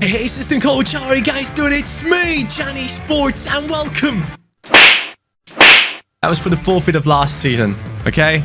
Hey, assistant coach, how are you guys doing? It's me, CaniSports, and welcome. That was for the forfeit of last season, okay?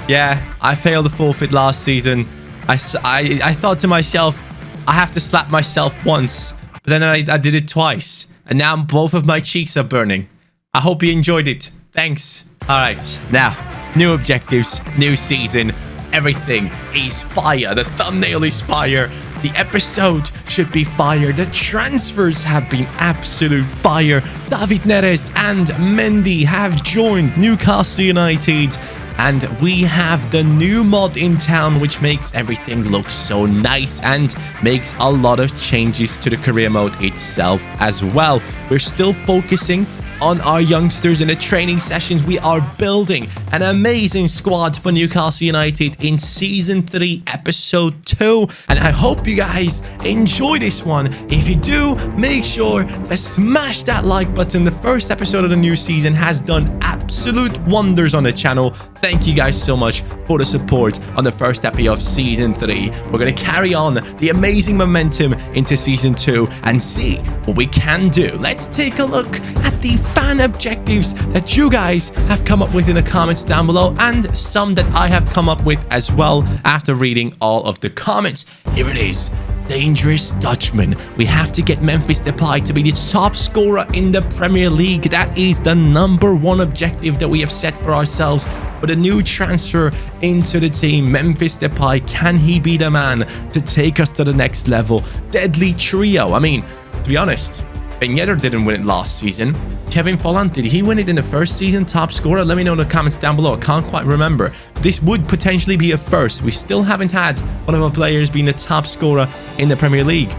Yeah, I failed the forfeit last season. I thought to myself, I have to slap myself once, but then I did it twice, and now both of my cheeks are burning. I hope you enjoyed it. Thanks. All right, now, new objectives, new season. Everything is fire. The thumbnail is fire. The episode should be fire. The transfers have been absolute fire. David Neres and Mendy have joined Newcastle United. And we have the new mod in town, which makes everything look so nice and makes a lot of changes to the career mode itself as well. We're still focusing on our youngsters in the training sessions. We are building an amazing squad for Newcastle United in Season 3, Episode 2. And I hope you guys enjoy this one. If you do, make sure to smash that like button. The first episode of the new season has done absolute wonders on the channel. Thank you guys so much for the support on the first episode of Season 3. We're going to carry on the amazing momentum into Season 2 and see what we can do. Let's take a look at the fan objectives that you guys have come up with in the comments down below, and some that I have come up with as well after reading all of the comments. Here it is. Dangerous Dutchman. We have to get Memphis Depay to be the top scorer in the Premier League. That is the #1 objective that we have set for ourselves for the new transfer into the team. Memphis Depay, can he be the man to take us to the next level? Deadly trio. I mean, to be honest, Ben Yedder didn't win it last season. Kevin Volland, did he win it in the first season, top scorer? Let me know in the comments down below. I can't quite remember. This would potentially be a first. We still haven't had one of our players being the top scorer in the Premier League.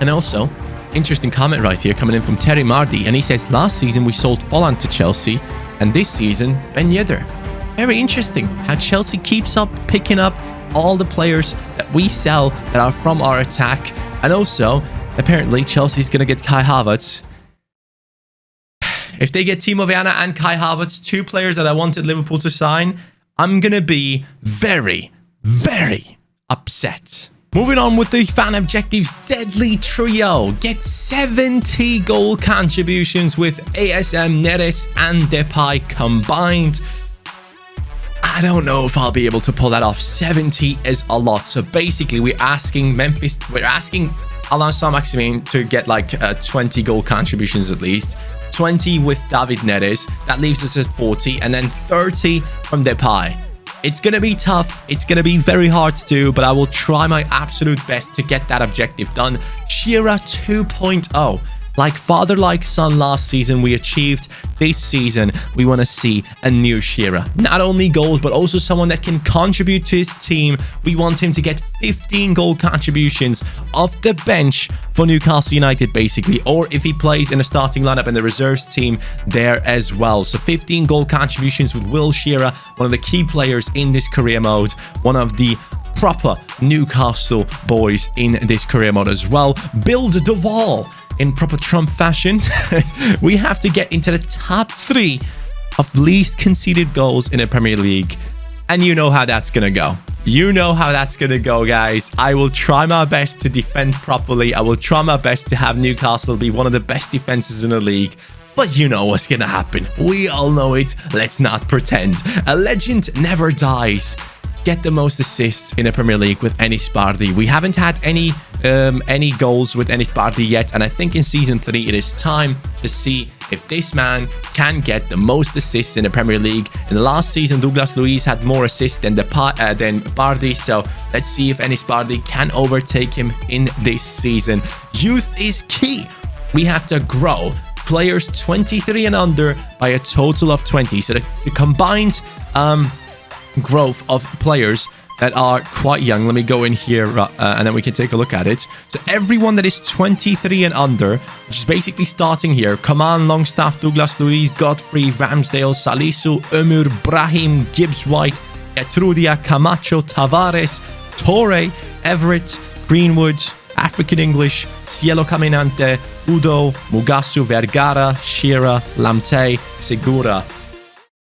And also, interesting comment right here coming in from Terry Mardy. And he says, last season we sold Volland to Chelsea, and this season, Ben Yedder. Very interesting how Chelsea keeps up picking up all the players that we sell that are from our attack. And also, apparently, Chelsea's going to get Kai Havertz. If they get Timo Werner and Kai Havertz, two players that I wanted Liverpool to sign, I'm going to be very, very upset. Moving on with the fan objectives, Deadly Trio. Get 70 goal contributions with ASM, Neres, and Depay combined. I don't know if I'll be able to pull that off. 70 is a lot. So basically, we're asking Alain Saint-Maximin to get like 20 goal contributions at least. 20 with David Neres. That leaves us at 40. And then 30 from Depay. It's going to be tough. It's going to be very hard to do, but I will try my absolute best to get that objective done. Shearer 2.0. Like father, like son last season, we achieved this season. We want to see a new Shearer. Not only goals, but also someone that can contribute to his team. We want him to get 15 goal contributions off the bench for Newcastle United, basically. Or if he plays in a starting lineup in the reserves team there as well. So 15 goal contributions with Will Shearer, one of the key players in this career mode. One of the proper Newcastle boys in this career mode as well. Build the wall. In proper Trump fashion, we have to get into the top 3 of least conceded goals in the Premier League. And you know how that's going to go. You know how that's going to go, guys. I will try my best to defend properly. I will try my best to have Newcastle be one of the best defenses in the league. But you know what's going to happen. We all know it. Let's not pretend. A legend never dies. Get the most assists in the Premier League with Enis Bardi. We haven't had any goals with Enis Bardi yet, and I think in Season 3 it is time to see if this man can get the most assists in the Premier League. In the last season, Douglas Luiz had more assists than Bardi, so let's see if Enis Bardi can overtake him in this season. Youth is key. We have to grow players 23 and under by a total of 20. So the combined growth of players that are quite young. Let me go in here and then we can take a look at it. So everyone that is 23 and under, which is basically starting here. Coman, Longstaff, Douglas Luiz, Godfrey, Ramsdale, Salisu, Ömür, Brahim, Gibbs-White, Etrudia, Camacho, Tavares, Torre, Everett, Greenwood, African English, Cielo Caminante, Udo, Mugasu, Vergara, Shearer, Lamte, Segura. I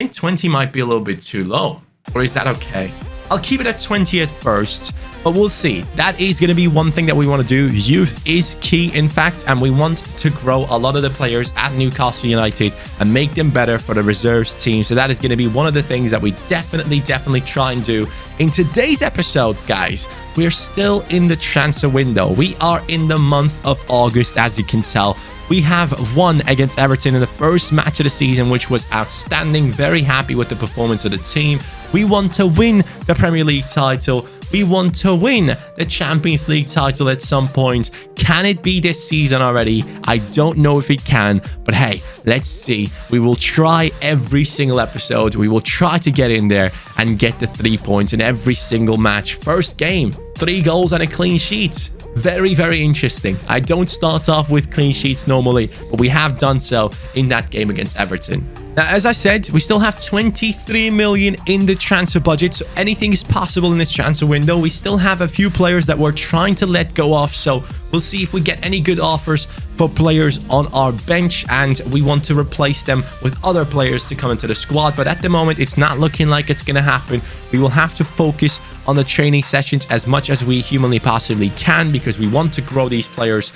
think 20 might be a little bit too low. Or is that okay? I'll keep it at 20 at first, but we'll see. That is going to be one thing that we want to do. Youth is key, in fact, and we want to grow a lot of the players at Newcastle United and make them better for the reserves team. So that is going to be one of the things that we definitely try and do. In today's episode, guys, we're still in the transfer window. We are in the month of August, as you can tell. We have won against Everton in the first match of the season, which was outstanding. Very happy with the performance of the team. We want to win the Premier League title. We want to win the Champions League title at some point. Can it be this season already? I don't know if it can, but hey, let's see. We will try every single episode. We will try to get in there and get the 3 points in every single match. First game, 3 goals and a clean sheet. Very interesting. I don't start off with clean sheets normally, but we have done so in that game against Everton. Now, as I said, we still have 23 million in the transfer budget, so anything is possible in this transfer window. We still have a few players that we're trying to let go off, so we'll see if we get any good offers for players on our bench, and we want to replace them with other players to come into the squad. But at the moment, it's not looking like it's going to happen. We will have to focus on the training sessions as much as we humanly possibly can, because we want to grow these players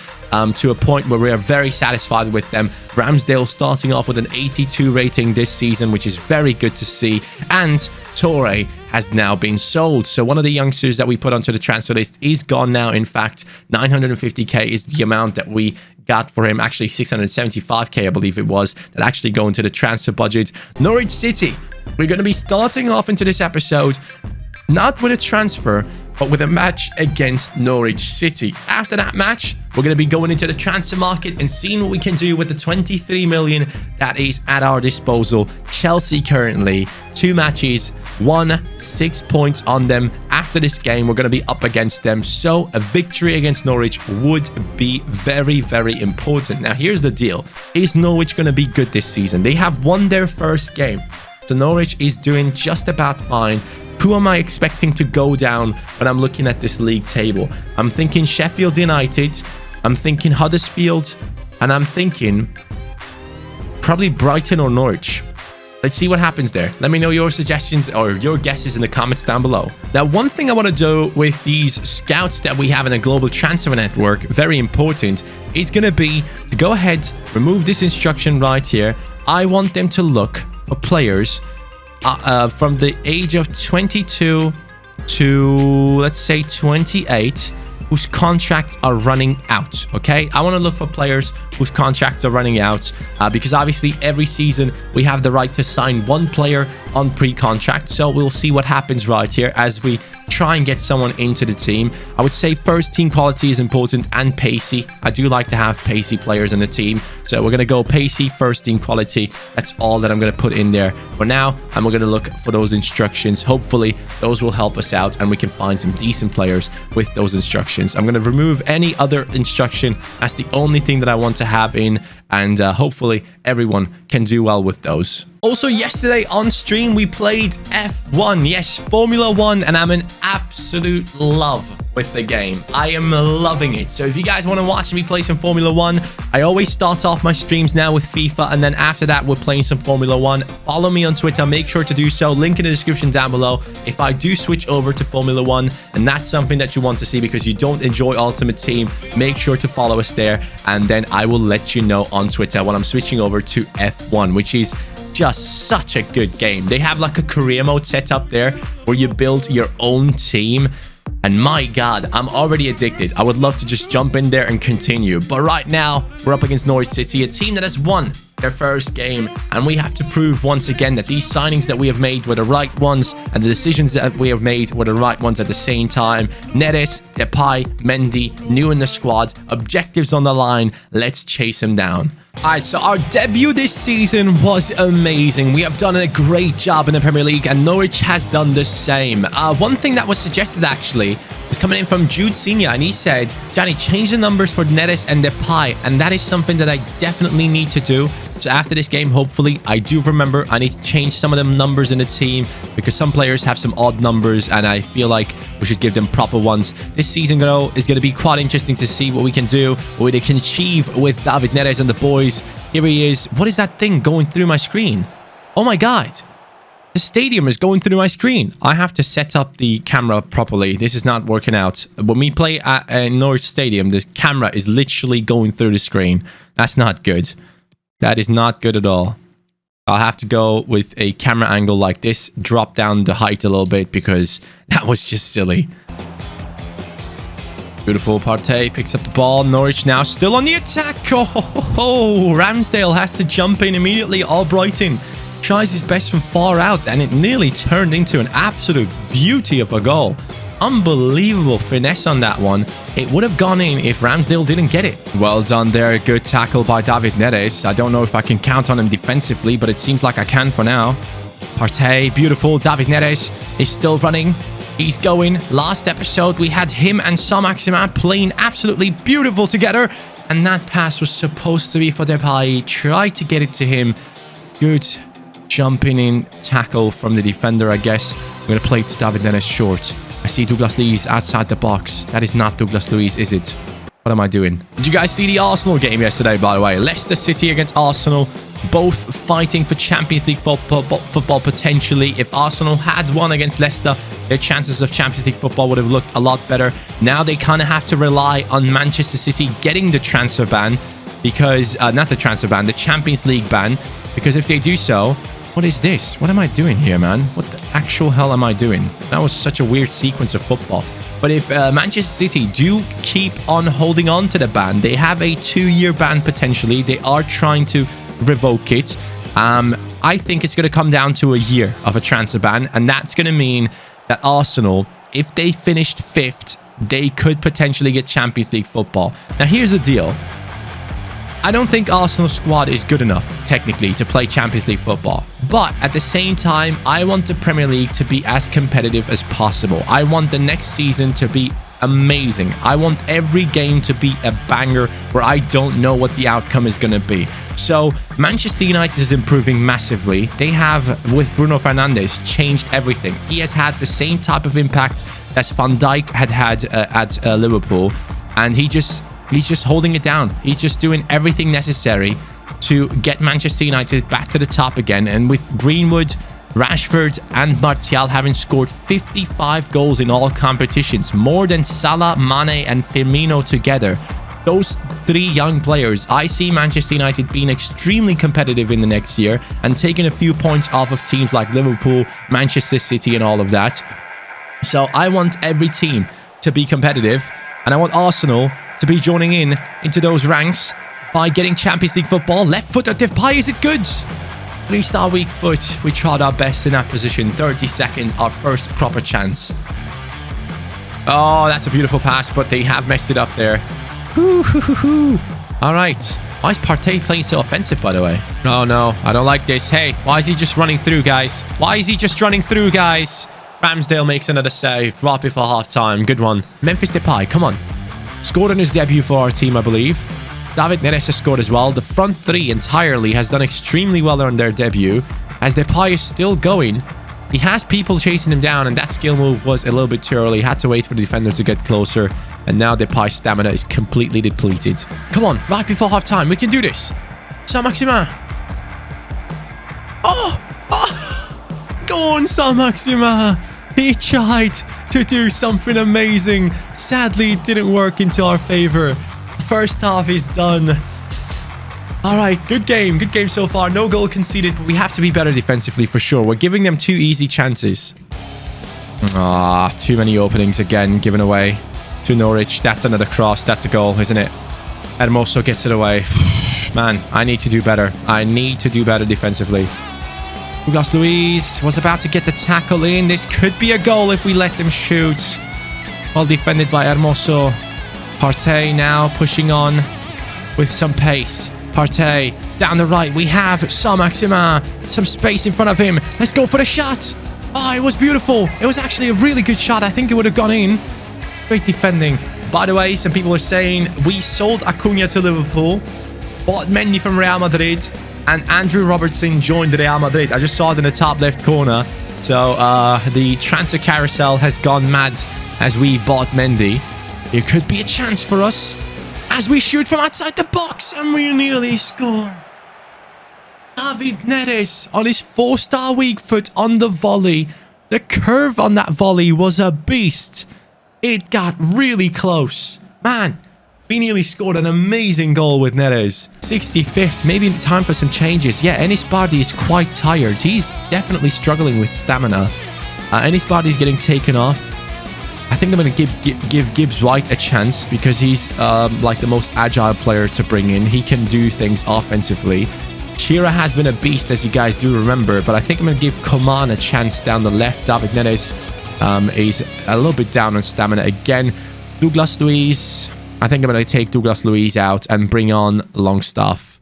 to a point where we are very satisfied with them. Ramsdale starting off with an 82 rating this season, which is very good to see. And Torre has now been sold. So one of the youngsters that we put onto the transfer list is gone now. In fact, 950k is the amount that we got for him. Actually, 675k, I believe it was, that actually go into the transfer budget. Norwich City. We're going to be starting off into this episode not with a transfer, but with a match against Norwich City. After that match, we're going to be going into the transfer market and seeing what we can do with the 23 million that is at our disposal. Chelsea currently 2 matches, 6 points on them. After this game, we're going to be up against them. So a victory against Norwich would be very important. Now, here's the deal. Is Norwich going to be good this season? They have won their first game. So Norwich is doing just about fine. Who am I expecting to go down when I'm looking at this league table? I'm thinking Sheffield United, I'm thinking Huddersfield, and I'm thinking probably Brighton or Norwich. Let's see what happens there. Let me know your suggestions or your guesses in the comments down below. Now, one thing I want to do with these scouts that we have in a global transfer network, very important, is going to be to go ahead, remove this instruction right here. I want them to look for players from the age of 22 to, let's say, 28, whose contracts are running out. Okay, I want to look for players whose contracts are running out, because obviously every season we have the right to sign 1 player on pre-contract. So we'll see what happens right here as we try and get someone into the team. I would say first team quality is important and pacey. I do like to have pacey players in the team, so we're going to go pacey, first team quality. That's all that I'm going to put in there for now, and we're going to look for those instructions. Hopefully those will help us out and we can find some decent players with those instructions. I'm going to remove any other instruction. That's the only thing that I want to have in, and hopefully everyone can do well with those. Also, yesterday on stream, we played F1. Yes, Formula 1, and I'm in absolute love with the game. I am loving it. So if you guys want to watch me play some Formula 1, I always start off my streams now with FIFA, and then after that, we're playing some Formula 1. Follow me on Twitter. Make sure to do so. Link in the description down below. If I do switch over to Formula 1, and that's something that you want to see because you don't enjoy Ultimate Team, make sure to follow us there, and then I will let you know on Twitter when I'm switching over to F1, which is just such a good game. They have like a career mode set up there where you build your own team, and my god, I'm already addicted. I would love to just jump in there and continue, but right now we're up against Norwich City, a team that has won their first game, and we have to prove once again that these signings that we have made were the right ones, and the decisions that we have made were the right ones at the same time. Neres, Depay, Mendy, new in the squad, objectives on the line. Let's chase him down. Alright, so our debut this season was amazing. We have done a great job in the Premier League, and Norwich has done the same. One thing that was suggested actually was coming in from Jude Senior, and he said, Johnny, change the numbers for Neres and Depay, and that is something that I definitely need to do. So after this game, hopefully, I do remember I need to change some of them numbers in the team, because some players have some odd numbers, and I feel like we should give them proper ones. This season, though, is going to be quite interesting to see what we can do, what we can achieve with David Neres and the boys. Here he is. What is that thing going through my screen? Oh my god. The stadium is going through my screen. I have to set up the camera properly. This is not working out. When we play at Norwich Stadium, the camera is literally going through the screen. That's not good. That is not good at all. I'll have to go with a camera angle like this. Drop down the height a little bit because that was just silly. Beautiful. Partey picks up the ball. Norwich now still on the attack. Oh, Ramsdale has to jump in immediately. Albrighton tries his best from far out, and it nearly turned into an absolute beauty of a goal. Unbelievable finesse on that one. It would have gone in if Ramsdale didn't get it. Well done there. Good tackle by David Neres. I don't know if I can count on him defensively, but it seems like I can for now. Partey, beautiful. David Neres is still running. He's going. Last episode, we had him and Saint-Maximin playing absolutely beautiful together, and that pass was supposed to be for Depay. He tried to get it to him. Good jumping in tackle from the defender, I guess. I'm going to play to David Neres short. I see Douglas Luiz outside the box. That is not Douglas Luiz, is it? What am I doing? Did you guys see the Arsenal game yesterday, by the way? Leicester City against Arsenal. Both fighting for Champions League football potentially. If Arsenal had won against Leicester, their chances of Champions League football would have looked a lot better. Now they kind of have to rely on Manchester City getting the transfer ban. Because, not the transfer ban, the Champions League ban. Because if they do so, what is this? What am I doing here, man? What the actual hell am I doing? That was such a weird sequence of football. But if Manchester City do keep on holding on to the ban, they have a 2-year ban potentially. They are trying to revoke it. I think it's going to come down to a year of a transfer ban. And that's going to mean that Arsenal, if they finished 5th, they could potentially get Champions League football. Now, here's the deal. I don't think Arsenal's squad is good enough, technically, to play Champions League football. But at the same time, I want the Premier League to be as competitive as possible. I want the next season to be amazing. I want every game to be a banger where I don't know what the outcome is going to be. So Manchester United is improving massively. They have, with Bruno Fernandes, changed everything. He has had the same type of impact as Van Dijk had at Liverpool. And he's just holding it down. He's just doing everything necessary to get Manchester United back to the top again. And with Greenwood, Rashford and Martial having scored 55 goals in all competitions, more than Salah, Mane and Firmino together. Those 3 young players, I see Manchester United being extremely competitive in the next year and taking a few points off of teams like Liverpool, Manchester City and all of that. So I want every team to be competitive, and I want Arsenal to be joining into those ranks by getting Champions League football. Left foot at Depay, is it good? 3-star weak foot. We tried our best in that position. 32nd, our first proper chance. Oh, that's a beautiful pass, but they have messed it up there. All right. Why is Partey playing so offensive, by the way? Oh, no. I don't like this. Hey, why is he just running through, guys? Why is he just running through, guys? Ramsdale makes another save right before half-time. Good one. Memphis Depay, come on. Scored on his debut for our team, I believe. David Neres has scored as well. The front 3 entirely has done extremely well on their debut. As Depay is still going, he has people chasing him down, and that skill move was a little bit too early. Had to wait for the defender to get closer, and now Depay's stamina is completely depleted. Come on, right before half-time. We can do this. Saint-Maximin. Oh! Go on, Saint-Maximin. He tried to do something amazing. Sadly, it didn't work into our favor. First half is done. All right, good game. Good game so far. No goal conceded, but we have to be better defensively for sure. We're giving them 2 easy chances. Too many openings again given away to Norwich. That's another cross. That's a goal, isn't it? Hermoso gets it away. Man, I need to do better. I need to do better defensively. Douglas Luiz was about to get the tackle in. This could be a goal if we let them shoot. Well defended by Hermoso. Partey now pushing on with some pace. Partey down the right. We have Saint-Maximin. Some space in front of him. Let's go for the shot. Oh, it was beautiful. It was actually a really good shot. I think it would have gone in. Great defending. By the way, some people are saying we sold Acuna to Liverpool, bought Mendy from Real Madrid, and Andrew Robertson joined Real Madrid. I just saw it in the top left corner. So the transfer carousel has gone mad as we bought Mendy. It could be a chance for us as we shoot from outside the box and we nearly score. David Neres on his 4-star weak foot on the volley. The curve on that volley was a beast. It got really close. Man, we nearly scored an amazing goal with Neres. 65th, maybe time for some changes. Yeah, Enis Bardi is quite tired. He's definitely struggling with stamina. Enis Bardi is getting taken off. I think I'm going to give Gibbs White a chance because he's like the most agile player to bring in. He can do things offensively. Shearer has been a beast, as you guys do remember, but I think I'm going to give Coman a chance down the left. David Neres is a little bit down on stamina again. Douglas Luiz, I think I'm going to take Douglas Luiz out and bring on Longstaff.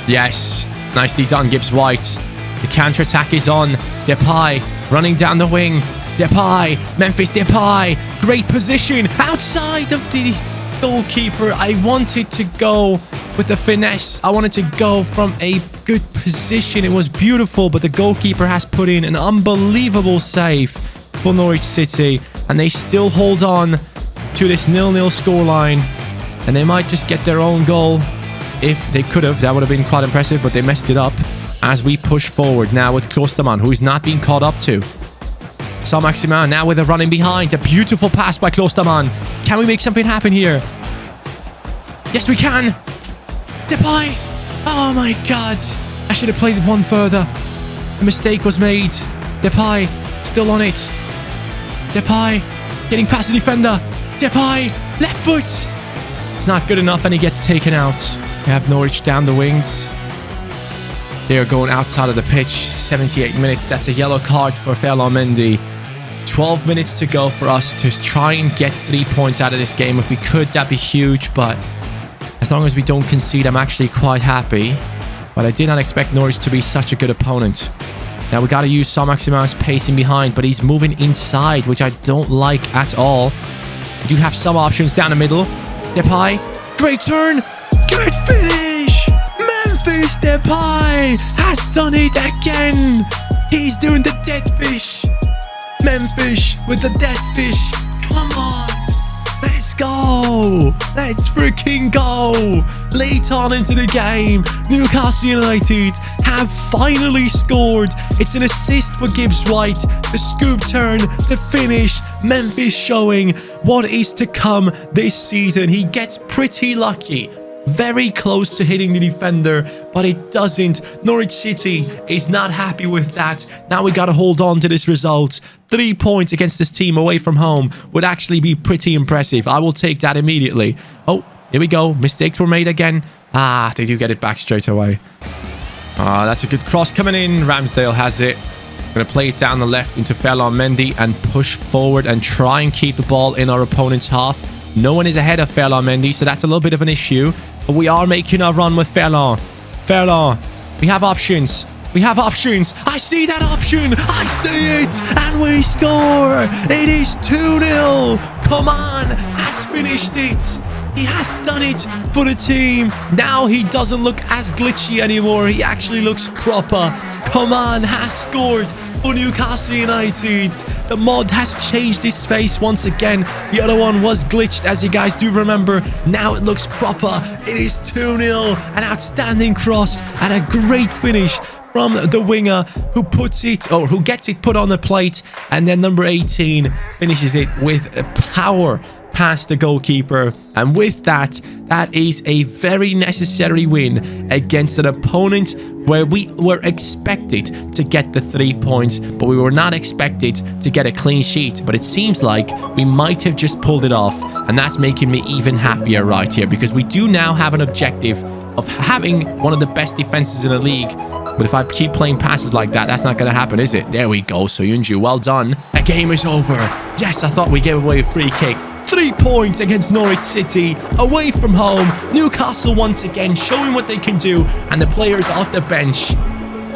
Yes, nicely done, Gibbs White. The counter-attack is on. Depay running down the wing. Depay, Memphis Depay, great position outside of the goalkeeper. I wanted to go with the finesse. I wanted to go from a good position. It was beautiful, but the goalkeeper has put in an unbelievable save for Norwich City, and they still hold on to this 0-0 scoreline, and they might just get their own goal. If they could have, that would have been quite impressive, but they messed it up as we push forward now with Klosterman, who is not being caught up to. Saint-Maximin now with a running behind. A beautiful pass by Klosterman. Can we make something happen here? Yes, we can. Depay. Oh my god. I should have played it one further. A mistake was made. Depay still on it. Depay getting past the defender. Depay left foot. It's not good enough and he gets taken out. We have Norwich down the wings. They are going outside of the pitch. 78 minutes. That's a yellow card for Ferland Mendy. 12 minutes to go for us to try and get 3 points out of this game. If we could, that'd be huge, but as long as we don't concede, I'm actually quite happy. But I did not expect Norwich to be such a good opponent. Now we got to use Saint-Maximin's pacing behind, but he's moving inside, which I don't like at all. We do have some options down the middle. Depay, great turn, good finish! Memphis Depay has done it again. He's doing the dead fish. Memphis with the dead fish. Come on. Let's go. Let's freaking go. Late on into the game, Newcastle United have finally scored. It's an assist for Gibbs White. The scoop turn, the finish. Memphis showing what is to come this season. He gets pretty lucky. Very close to hitting the defender, but it doesn't. Norwich City is not happy with that. Now we got to hold on to this result. 3 points against this team away from home would actually be pretty impressive. I will take that immediately. Oh, here we go. Mistakes were made again. Ah, they do get it back straight away. Ah, that's a good cross coming in. Ramsdale has it. Going to play it down the left into Ferland Mendy and push forward and try and keep the ball in our opponent's half. No one is ahead of Ferland Mendy, so that's a little bit of an issue. But we are making our run with Ferland. Ferland, we have options. We have options. I see that option. I see it. And we score. It is 2-0. Coman has finished it. He has done it for the team. Now he doesn't look as glitchy anymore. He actually looks proper. Coman has scored for Newcastle United. The mod has changed its face once again. The other one was glitched, as you guys do remember. Now it looks proper. It is 2-0. An outstanding cross and a great finish from the winger who puts it, or who gets it put on the plate, and then number 18 finishes it with a power past the goalkeeper. And with that, that is a very necessary win against an opponent where we were expected to get the 3 points, but we were not expected to get a clean sheet. But it seems like we might have just pulled it off, and that's making me even happier right here, because we do now have an objective of having one of the best defenses in the league. But if I keep playing passes like that, that's not going to happen, is it? There we go, Soyuncu. Well done. The game is over. Yes, I thought we gave away a free kick. 3 points against Norwich City, away from home. Newcastle once again showing what they can do, and the players off the bench.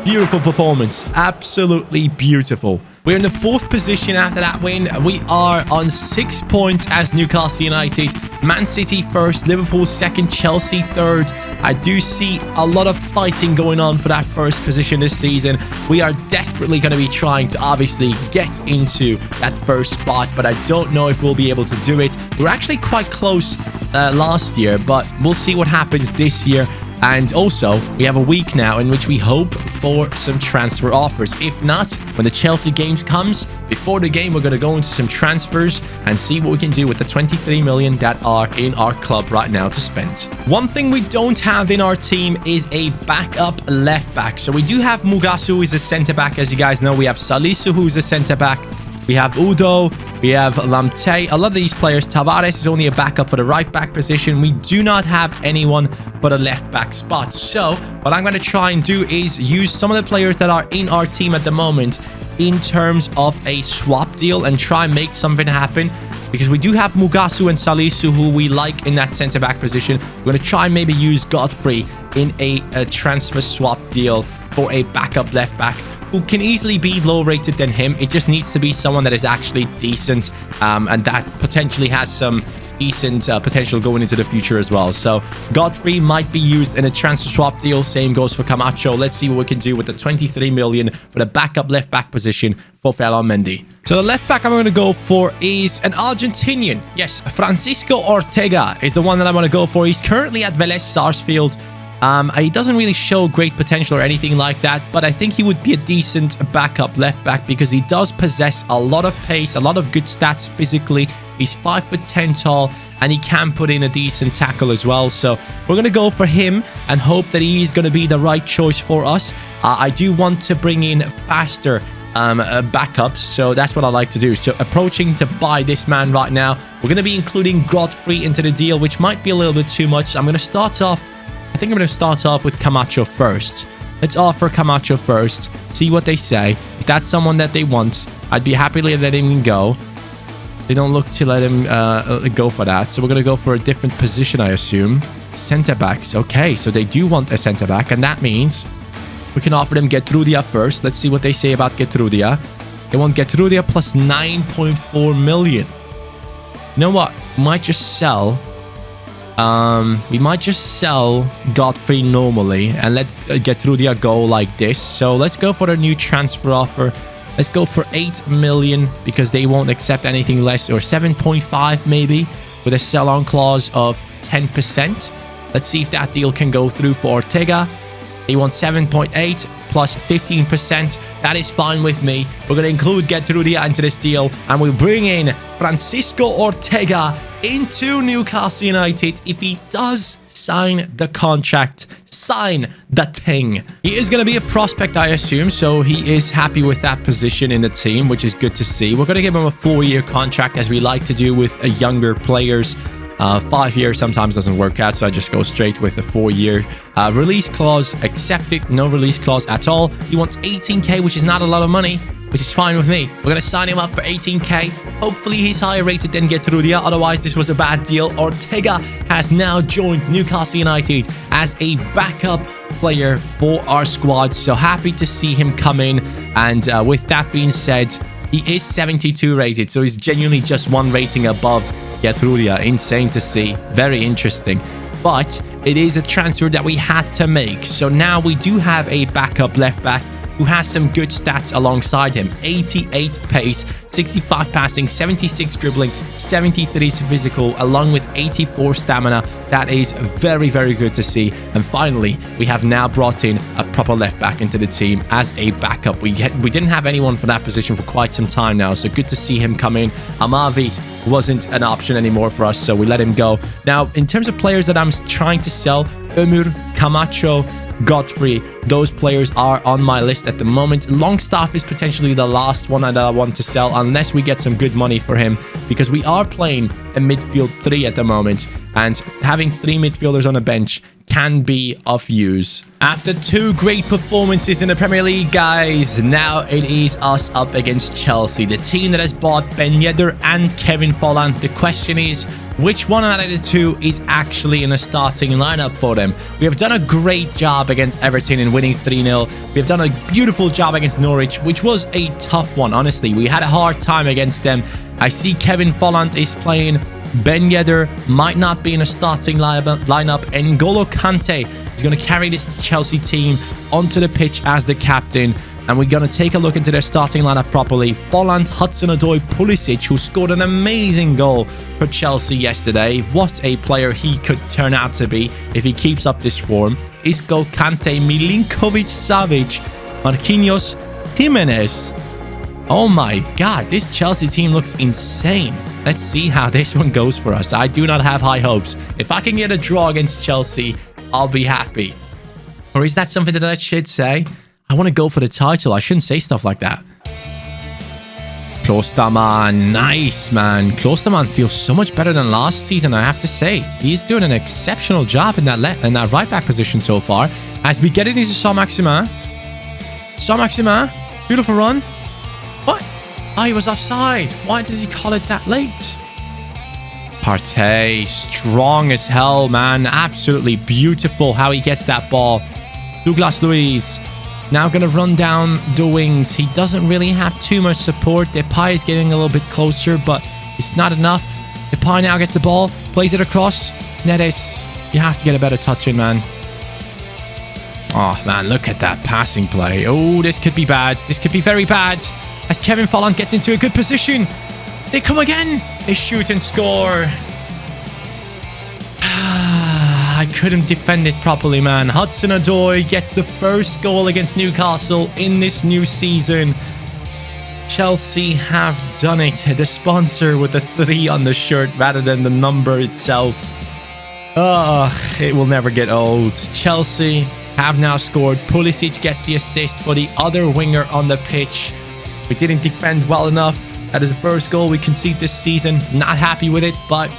Beautiful performance. Absolutely beautiful. We're in the 4th position after that win. We are on 6 points as Newcastle United. Man City 1st, Liverpool 2nd, Chelsea 3rd. I do see a lot of fighting going on for that 1st position this season. We are desperately going to be trying to obviously get into that 1st spot, but I don't know if we'll be able to do it. We were actually quite close last year, but we'll see what happens this year. And also, we have a week now in which we hope for some transfer offers. If not, when the Chelsea games comes, before the game, we're going to go into some transfers and see what we can do with the 23 million that are in our club right now to spend. One thing we don't have in our team is a backup left back. So we do have Mugasu, who is a centre back. As you guys know, we have Salisu, who's a centre back. We have Udo, we have Lamte. A lot of these players, Tavares is only a backup for the right back position. We do not have anyone for the left back spot. So what I'm going to try and do is use some of the players that are in our team at the moment in terms of a swap deal and try and make something happen. Because we do have Mugasu and Salisu, who we like in that centre back position. We're going to try and maybe use Godfrey in a transfer swap deal for a backup left back, who can easily be low rated than him. It just needs to be someone that is actually decent and that potentially has some decent potential going into the future as well. So Godfrey might be used in a transfer swap deal. Same goes for Camacho. Let's see what we can do with the 23 million for the backup left back position for Ferland Mendy. So the left back I'm going to go for is an Argentinian. Yes, Francisco Ortega is the one that I want to go for. He's currently at Vélez Sarsfield. He doesn't really show great potential or anything like that, but I think he would be a decent backup left back because he does possess a lot of pace, a lot of good stats physically. He's 5'10" tall, and he can put in a decent tackle as well. So we're going to go for him and hope that he's going to be the right choice for us. I do want to bring in faster backups, so that's what I like to do. So approaching to buy this man right now. We're going to be including Godfrey into the deal, which might be a little bit too much. So I'm going to start off. I think I'm going to start off with Camacho first. Let's offer Camacho first. See what they say. If that's someone that they want, I'd be happy to let him go. They don't look to let him go for that. So we're going to go for a different position, I assume. Centre backs. Okay, so they do want a centre back. And that means we can offer them Getrudia first. Let's see what they say about Getrudia. They want Getrudia plus 9.4 million. You know what? We might just sell... we might just sell Godfrey normally and let Getrudia go like this. So let's go for a new transfer offer. Let's go for 8 million because they won't accept anything less, or 7.5 maybe, with a sell-on clause of 10%. Let's see if that deal can go through for Ortega. They want 7.8 plus 15%. That is fine with me. We're going to include Getrudia into this deal, and we'll bring in Francisco Ortega into Newcastle United if he does sign the contract, sign the thing. He is going to be a prospect, I assume, so he is happy with that position in the team, which is good to see. We're going to give him a 4-year contract, as we like to do with younger players. 5 years sometimes doesn't work out, so I just go straight with a 4-year release clause. Accepted, no release clause at all. He wants 18k, which is not a lot of money, which is fine with me. We're going to sign him up for 18k. Hopefully he's higher rated than Getrudia, otherwise this was a bad deal. Ortega has now joined Newcastle United as a backup player for our squad, so happy to see him come in. And with that being said, he is 72 rated, so he's genuinely just one rating above Getrudia. Insane to see. Very interesting. But it is a transfer that we had to make. So now we do have a backup left back who has some good stats alongside him. 88 pace, 65 passing, 76 dribbling, 73 physical, along with 84 stamina. That is very, very good to see. And finally, we have now brought in a proper left back into the team as a backup. We didn't have anyone for that position for quite some time now, so good to see him come in. Amavi wasn't an option anymore for us, so we let him go. Now, in terms of players that I'm trying to sell, Ömür, Camacho, Godfrey, those players are on my list at the moment. Longstaff is potentially the last one that I want to sell, unless we get some good money for him, because we are playing a midfield 3 at the moment, and having 3 midfielders on a bench can be of use. After 2 great performances in the Premier League, guys, now it is us up against Chelsea, the team that has bought Ben Yedder and Kevin Folland. The question is, which one out of the 2 is actually in a starting lineup for them? We have done a great job against Everton in winning 3-0. We have done a beautiful job against Norwich, which was a tough one, honestly. We had a hard time against them. I see Kevin Folland is playing. Ben Yedder might not be in a starting lineup. N'Golo Kante is going to carry this Chelsea team onto the pitch as the captain. And we're going to take a look into their starting lineup properly. Folland, Hudson-Odoi, Pulisic, who scored an amazing goal for Chelsea yesterday. What a player he could turn out to be if he keeps up this form. Isco, Kante, Milinkovic-Savic, Marquinhos, Jimenez. Oh my god, this Chelsea team looks insane. Let's see how this one goes for us. I do not have high hopes. If I can get a draw against Chelsea, I'll be happy. Or is that something that I should say? I want to go for the title. I shouldn't say stuff like that. Klosterman. Nice, man. Klosterman feels so much better than last season, I have to say. He's doing an exceptional job in that right back position so far. As we get it into Saint-Maximin. Saint-Maximin. Beautiful run. What? Oh, he was offside. Why does he call it that late? Partey. Strong as hell, man. Absolutely beautiful how he gets that ball. Douglas Luiz. Now going to run down the wings. He doesn't really have too much support. Depay is getting a little bit closer, but it's not enough. Depay now gets the ball, plays it across. Neres, you have to get a better touch in, man. Oh, man, look at that passing play. Oh, this could be bad. This could be very bad. As Kevin Folland gets into a good position. They come again. They shoot and score. I couldn't defend it properly, man. Hudson-Odoi gets the first goal against Newcastle in this new season. Chelsea have done it. The sponsor with the 3 on the shirt rather than the number itself. It will never get old. Chelsea have now scored. Pulisic gets the assist for the other winger on the pitch. We didn't defend well enough. That is the first goal we concede this season. Not happy with it, but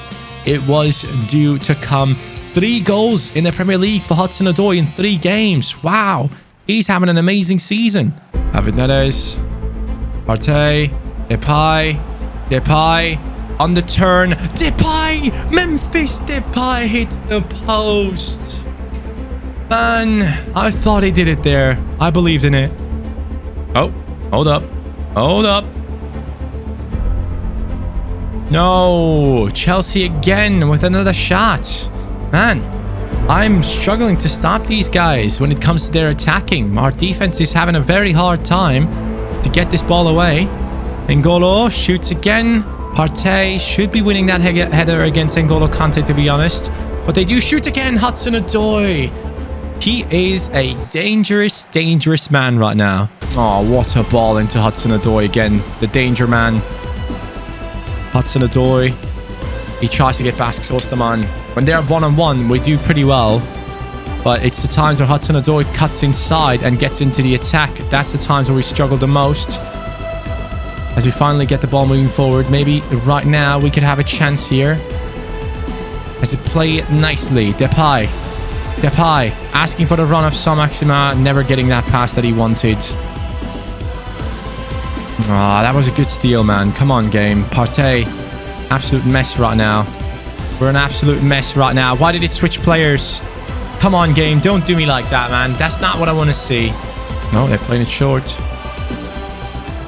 it was due to come. 3 goals in the Premier League for Hudson-Odoi in 3 games. Wow. He's having an amazing season. David Neres. Partey. Depay. On the turn. Depay. Memphis Depay hits the post. Man, I thought he did it there. I believed in it. Oh, hold up. Hold up. No. Chelsea again with another shot. Man, I'm struggling to stop these guys when it comes to their attacking. Our defense is having a very hard time to get this ball away. N'Golo shoots again. Partey should be winning that header against N'Golo Kante, to be honest. But they do shoot again. Hudson-Odoi. He is a dangerous, dangerous man right now. Oh, what a ball into Hudson-Odoi again. The danger man. Hudson-Odoi. He tries to get past Klosterman. When they're one-on-one, we do pretty well. But it's the times where Hudson-Odoi cuts inside and gets into the attack. That's the times where we struggle the most. As we finally get the ball moving forward. Maybe right now we could have a chance here. As they play it nicely. Depay asking for the run of Saint-Maximin. Never getting that pass that he wanted. Ah, that was a good steal, man. Come on, game. Partey. Absolute mess right now. We're an absolute mess right now. Why did it switch players? Come on, game. Don't do me like that, man. That's not what I want to see. No, they're playing it short.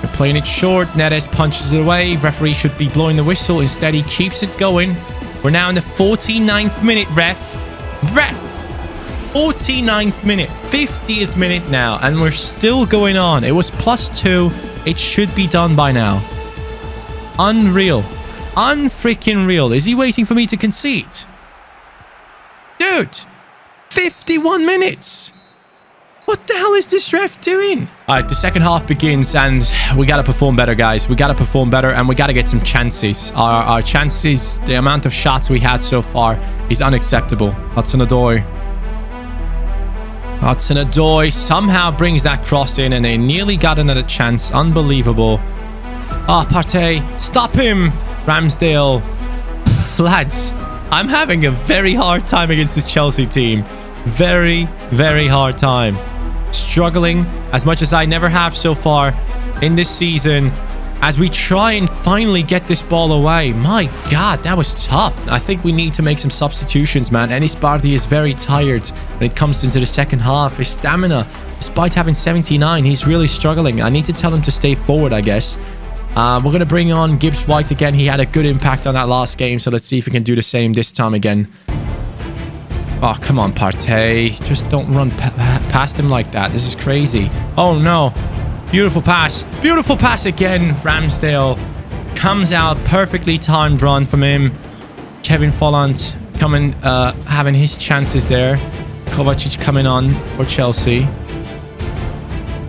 They're playing it short. Neres punches it away. Referee should be blowing the whistle. Instead, he keeps it going. We're now in the 49th minute, ref. 49th minute. 50th minute now. And we're still going on. It was +2. It should be done by now. Unreal. Unfreaking real. Is he waiting for me to concede? Dude, 51 minutes. What the hell is this ref doing? All right, the second half begins and we got to perform better, guys. We got to perform better and we got to get some chances. Our chances, the amount of shots we had so far is unacceptable. Hudson-Odoi. Hudson-Odoi somehow brings that cross in and they nearly got another chance. Unbelievable. Ah, Partey. Stop him. Ramsdale. Lads, I'm having a very hard time against this Chelsea team. Very, very hard time. Struggling as much as I never have so far in this season as we try and finally get this ball away. My God, that was tough. I think we need to make some substitutions, man. Enis Bardi is very tired when it comes into the second half. His stamina, despite having 79, he's really struggling. I need to tell him to stay forward, I guess. We're going to bring on Gibbs White again. He had a good impact on that last game, so let's see if we can do the same this time again. Oh, come on, Partey. Just don't run past him like that. This is crazy. Oh, no. Beautiful pass. Beautiful pass again. Ramsdale comes out. Perfectly timed run from him. Kevin Volland coming, having his chances there. Kovacic coming on for Chelsea.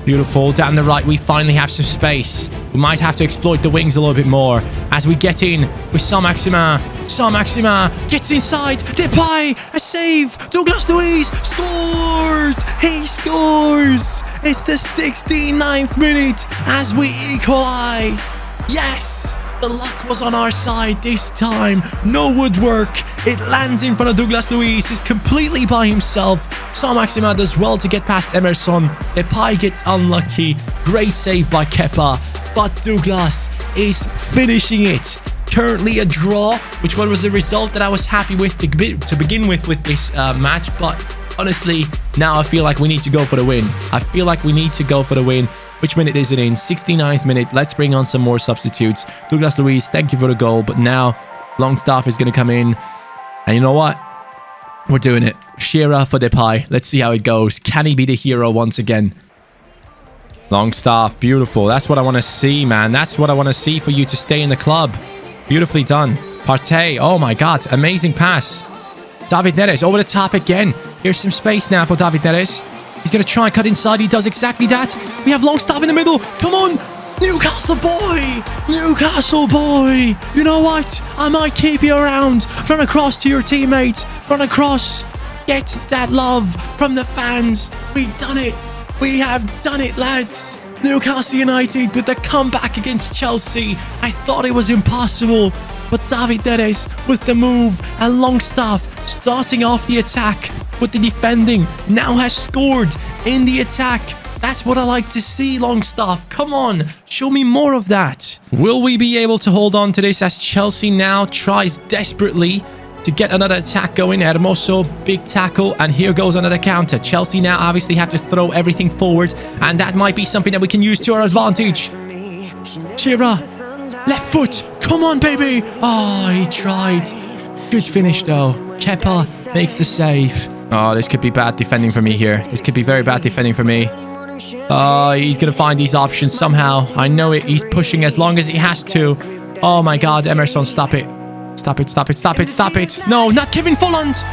Beautiful. Down the right, we finally have some space. We might have to exploit the wings a little bit more as we get in with Saint-Maximin. Saint-Maximin gets inside. Depay, a save. Douglas Luiz scores. He scores. It's the 69th minute as we equalize. Yes. The luck was on our side this time. No woodwork. It lands in front of Douglas Luiz. He's completely by himself. Saint-Maximin does well to get past Emerson. Depay gets unlucky. Great save by Kepa. But Douglas is finishing it. Currently a draw, which was a result that I was happy with to begin with this match. But honestly, now I feel like we need to go for the win. I feel like we need to go for the win. Which minute is it in? 69th minute. Let's bring on some more substitutes. Douglas Luiz, thank you for the goal. But now, Longstaff is going to come in. And you know what? We're doing it. Shearer for Depay. Let's see how it goes. Can he be the hero once again? Longstaff, beautiful. That's what I want to see, man. That's what I want to see for you to stay in the club. Beautifully done. Partey, oh my God. Amazing pass. David Neres over the top again. Here's some space now for David Neres. He's going to try and cut inside. He does exactly that. We have Longstaff in the middle. Come on. Newcastle boy. Newcastle boy. You know what? I might keep you around. Run across to your teammates. Run across. Get that love from the fans. We've done it. We have done it, lads. Newcastle United with the comeback against Chelsea. I thought it was impossible. But David Neres with the move and Longstaff starting off the attack. With the defending, now has scored in the attack. That's what I like to see, Longstaff. Come on, show me more of that. Will we be able to hold on to this as Chelsea now tries desperately to get another attack going? Hermoso, big tackle, and here goes another counter. Chelsea now obviously have to throw everything forward, and that might be something that we can use to our advantage. Shearer, left foot. Come on, baby. Oh, he tried. Good finish, though. Kepa makes the save. Oh, this could be bad defending for me here. This could be very bad defending for me. He's going to find these options somehow. I know it. He's pushing as long as he has to. Oh my God, Emerson, stop it. Stop it, stop it, stop it, stop it. No, not Kevin Volland.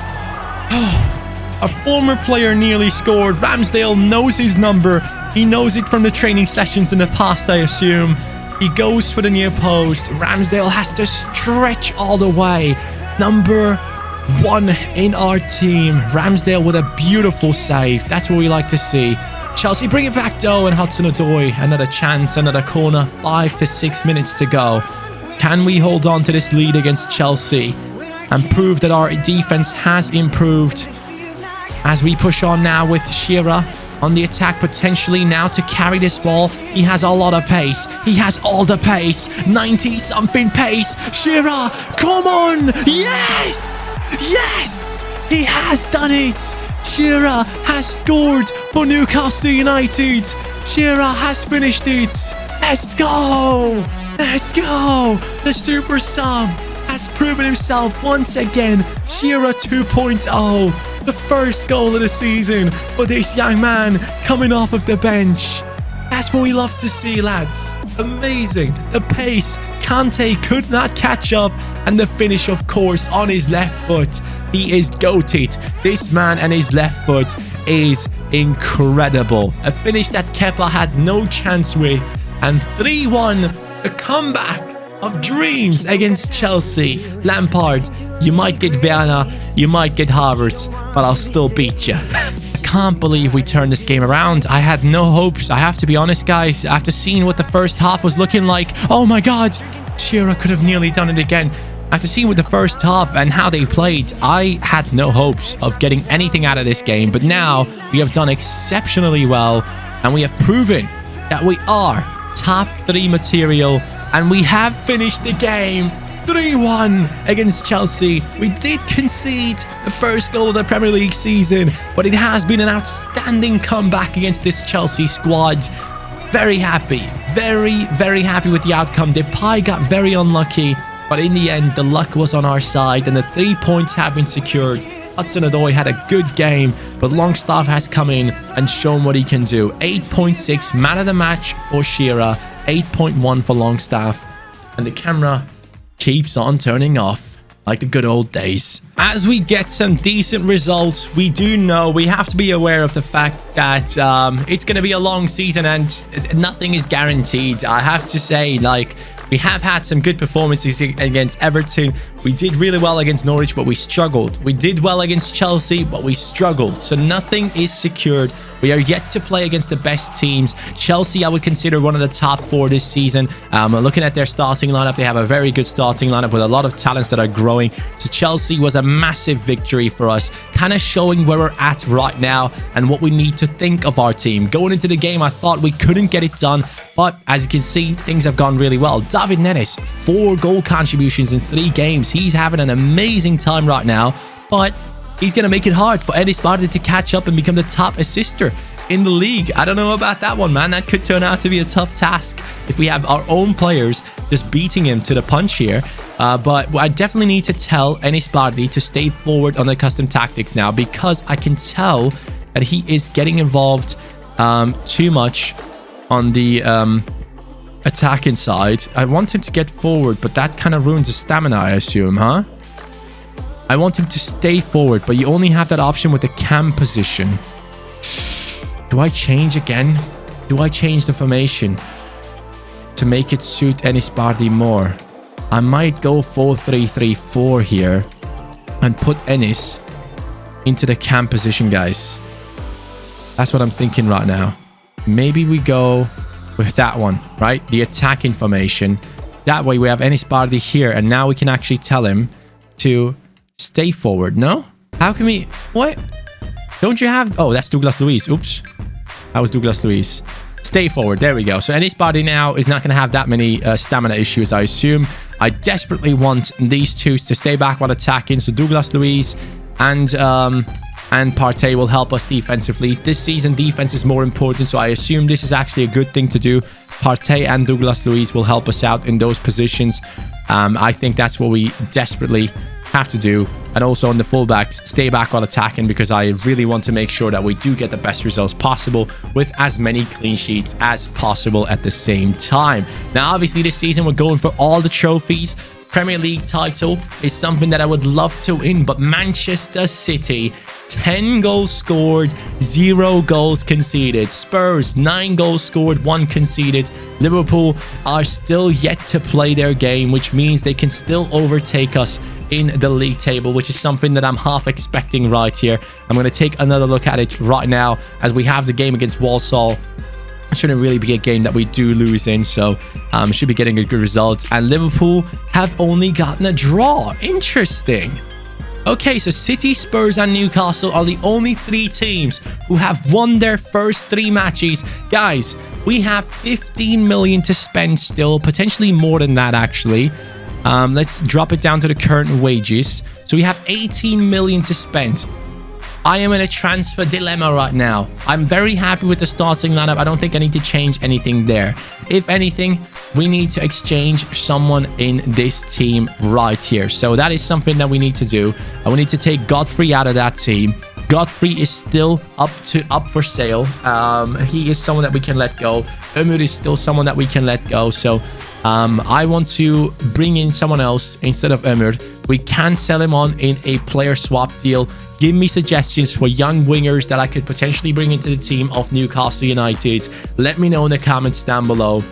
A former player nearly scored. Ramsdale knows his number. He knows it from the training sessions in the past, I assume. He goes for the near post. Ramsdale has to stretch all the way. Number 1 in our team. Ramsdale with a beautiful save. That's what we like to see. Chelsea bring it back though, and Hudson-Odoi. Another chance, another corner. 5 to 6 minutes to go. Can we hold on to this lead against Chelsea and prove that our defense has improved as we push on now with Shearer on the attack, potentially now to carry this ball. He has a lot of pace. He has all the pace. 90-something pace. Shearer, come on. Yes! Yes! He has done it. Shearer has scored for Newcastle United. Shearer has finished it. Let's go. Let's go. The super sub has proven himself once again. Shearer 2.0. The first goal of the season for this young man coming off of the bench. That's what we love to see, lads. Amazing. The pace. Kante could not catch up. And the finish, of course, on his left foot. He is goated. This man and his left foot is incredible. A finish that Kepa had no chance with. And 3-1, a comeback of dreams against Chelsea. Lampard, you might get Werner, you might get Havertz, but I'll still beat you. I can't believe we turned this game around. I had no hopes. I have to be honest, guys. After seeing what the first half was looking like, oh my God, Shearer could have nearly done it again. After seeing with the first half and how they played, I had no hopes of getting anything out of this game. But now we have done exceptionally well, and we have proven that we are top 3 material. And we have finished the game 3-1 against Chelsea. We did concede the first goal of the Premier League season, but it has been an outstanding comeback against this Chelsea squad. Very happy. Very, very happy with the outcome. Depay got very unlucky, but in the end, the luck was on our side and the 3 points have been secured. Hudson-Odoi had a good game, but Longstaff has come in and shown what he can do. 8.6 man of the match for Shearer, 8.1 for Longstaff, and the camera keeps on turning off like the good old days. As we get some decent results, we do know we have to be aware of the fact that it's going to be a long season and nothing is guaranteed. I have to say, like, we have had some good performances against Everton. We did really well against Norwich, but we struggled. We did well against Chelsea, but we struggled. So nothing is secured. We are yet to play against the best teams. Chelsea, I would consider one of the top 4 this season. Looking at their starting lineup, they have a very good starting lineup with a lot of talents that are growing. So Chelsea was a massive victory for us, kind of showing where we're at right now and what we need to think of our team. Going into the game, I thought we couldn't get it done, but as you can see, things have gone really well. David Nenes, 4 goal contributions in 3 games. He's having an amazing time right now, but he's going to make it hard for Eddie Sparta to catch up and become the top assister in the league. I don't know about that one, man. That could turn out to be a tough task if we have our own players just beating him to the punch here. But I definitely need to tell Eddie Sparta to stay forward on the custom tactics now, because I can tell that he is getting involved too much on the attacking side. I want him to get forward, but that kind of ruins his stamina, I assume, huh? I want him to stay forward, but you only have that option with the cam position. Do I change again? Do I change the formation to make it suit Enis Bardi more? I might go 4-3-3-4 here and put Enis into the cam position, guys. That's what I'm thinking right now. Maybe we go with that one, right? The attacking formation. That way we have Enis Bardi here, and now we can actually tell him to stay forward. No? How can we... What? Don't you have... Oh, that's Douglas Luiz. Oops. That was Douglas Luiz. Stay forward. There we go. So Enis Bardi now is not going to have that many stamina issues, I assume. I desperately want these two to stay back while attacking. So Douglas Luiz and Partey will help us defensively. This season, defense is more important, so I assume this is actually a good thing to do. Partey and Douglas Luiz will help us out in those positions. I think that's what we desperately have to do. And also on the fullbacks, stay back while attacking, because I really want to make sure that we do get the best results possible with as many clean sheets as possible at the same time. Now, obviously, this season we're going for all the trophies. Premier League title is something that I would love to win, but Manchester City, 10 goals scored, 0 goals conceded. Spurs, 9 goals scored, 1 conceded. Liverpool are still yet to play their game, which means they can still overtake us in the league table, which is something that I'm half expecting right here. I'm going to take another look at it right now as we have the game against Walsall. It shouldn't really be a game that we do lose in, so should be getting a good result. And Liverpool have only gotten a draw. Interesting. Okay, so City, Spurs, and Newcastle are the only 3 teams who have won their first 3 matches. Guys, we have 15 million to spend still, potentially more than that, actually. Let's drop it down to the current wages. So we have 18 million to spend. I am in a transfer dilemma right now. I'm very happy with the starting lineup. I don't think I need to change anything there. If anything, we need to exchange someone in this team right here. So that is something that we need to do. We need to take Godfrey out of that team. Godfrey is still up for sale. He is someone that we can let go. Umur is still someone that we can let go. So I want to bring in someone else instead of Umur. We can sell him on in a player swap deal. Give me suggestions for young wingers that I could potentially bring into the team of Newcastle United. Let me know in the comments down below.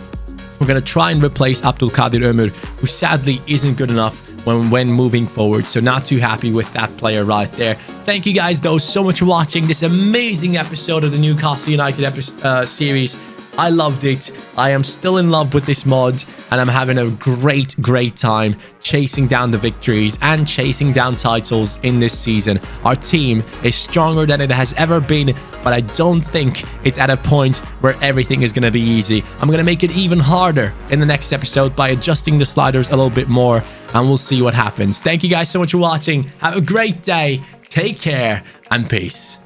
We're going to try and replace Abdulkadir Umur, who sadly isn't good enough when moving forward. So not too happy with that player right there. Thank you guys, though, so much for watching this amazing episode of the Newcastle United series. I loved it. I am still in love with this mod, and I'm having a great time chasing down the victories and chasing down titles in this season. Our team is stronger than it has ever been, but I don't think it's at a point where everything is going to be easy. I'm going to make it even harder in the next episode by adjusting the sliders a little bit more, and we'll see what happens. Thank you guys so much for watching. Have a great day. Take care and peace.